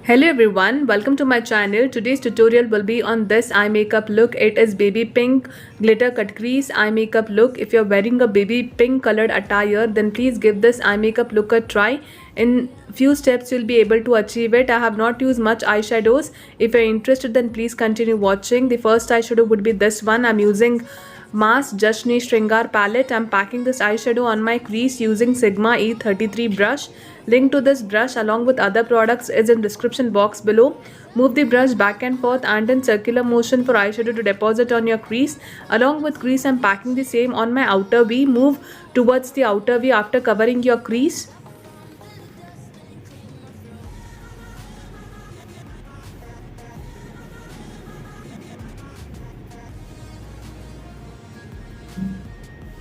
Hello everyone, welcome to my channel. Today's tutorial will be on this eye makeup look. It is baby pink glitter cut crease eye makeup look. If you're wearing a baby pink colored attire, then please give this eye makeup look a try. In few steps you'll be able to achieve it. I have not used much eyeshadows. If you're interested, then please continue watching. The first eyeshadow would be this one. I'm using Mass Jashni Shringar palette. I'm packing this eyeshadow on my crease using Sigma E33 brush. Link to this brush along with other products is in description box below. Move the brush back and forth and in circular motion for eyeshadow to deposit on your crease. Along with crease, I'm packing the same on my outer V. Move towards the outer V after covering your crease.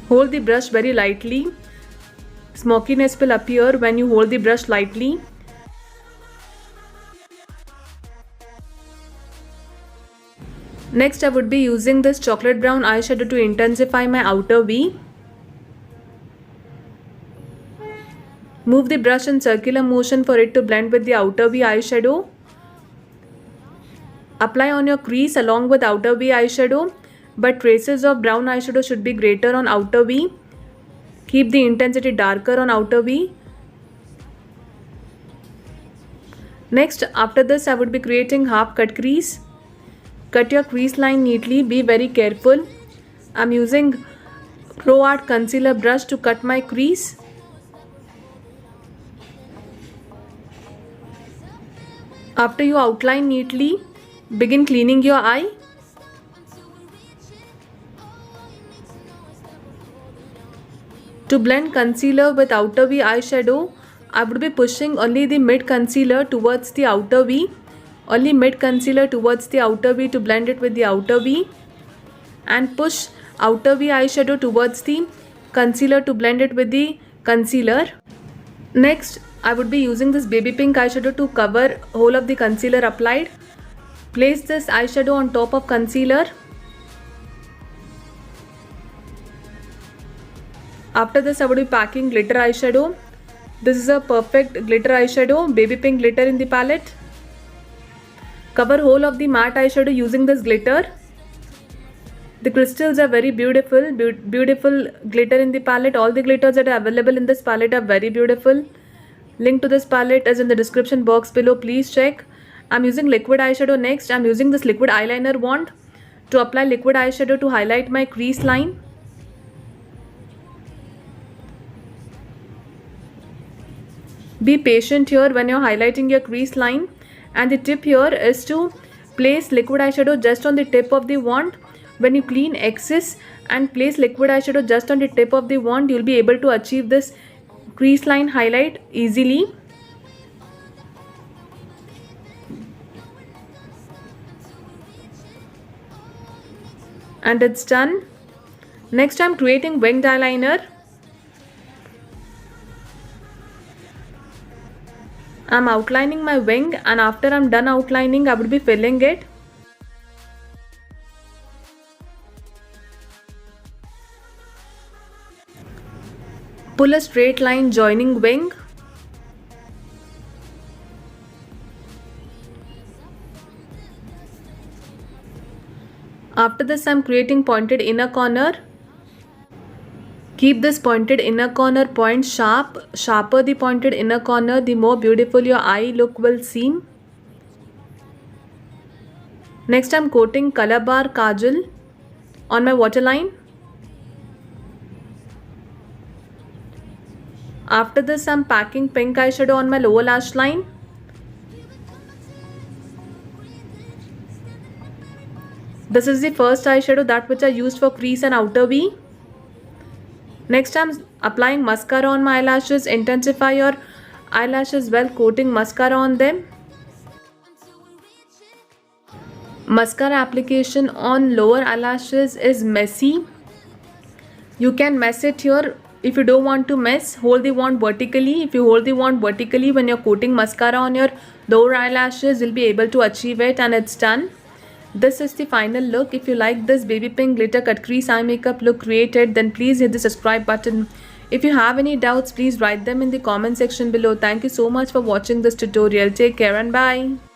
Hold the brush very lightly. Smokiness will appear when you hold the brush lightly. Next, I would be using this chocolate brown eyeshadow to intensify my outer V. Move the brush in circular motion for it to blend with the outer V eyeshadow. Apply on your crease along with outer V eyeshadow, but traces of brown eyeshadow should be greater on outer V. Keep the intensity darker on outer V. Next, after this, I would be creating half cut crease. Cut your crease line neatly. Be very careful. I'm using Pro Art concealer brush to cut my crease. After you outline neatly, begin cleaning your eye. To blend concealer with outer V eyeshadow, I would be pushing only the mid concealer towards the outer V. Only mid concealer towards the outer V to blend it with the outer V. And push outer V eyeshadow towards the concealer to blend it with the concealer. Next, I would be using this baby pink eyeshadow to cover whole of the concealer applied. Place this eyeshadow on top of concealer. After this, I would be packing glitter eyeshadow. This is a perfect glitter eyeshadow, baby pink glitter in the palette. Cover whole of the matte eyeshadow using this glitter. The crystals are very beautiful, beautiful glitter in the palette. All the glitters that are available in this palette are very beautiful. Link to this palette is in the description box below. Please check. I'm using liquid eyeshadow next. I'm using this liquid eyeliner wand to apply liquid eyeshadow to highlight my crease line. Be patient here when you're highlighting your crease line, and the tip here is to place liquid eyeshadow just on the tip of the wand. When you clean excess and place liquid eyeshadow just on the tip of the wand, you'll be able to achieve this crease line highlight easily. And it's done. Next, I'm creating winged eyeliner. I'm outlining my wing, and after I'm done outlining, I would be filling it. Pull a straight line joining wing. After this, I'm creating pointed inner corner. Keep this pointed inner corner point sharp. Sharper the pointed inner corner, the more beautiful your eye look will seem. Next, I'm coating color bar kajal on my waterline. After this, I'm packing pink eyeshadow on my lower lash line. This is the first eyeshadow, that which I used for crease and outer V. Next, I'm applying mascara on my eyelashes. Intensify your eyelashes while coating mascara on them. Mascara application on lower eyelashes is messy. You can mess it here. If you don't want to mess, hold the wand vertically. If you hold the wand vertically when you're coating mascara on your lower eyelashes, you'll be able to achieve it, and it's done. This is the final look. If you like this baby pink glitter cut crease eye makeup look created, then please hit the subscribe button. If you have any doubts, please write them in the comment section below. Thank you so much for watching this tutorial. Take care and bye.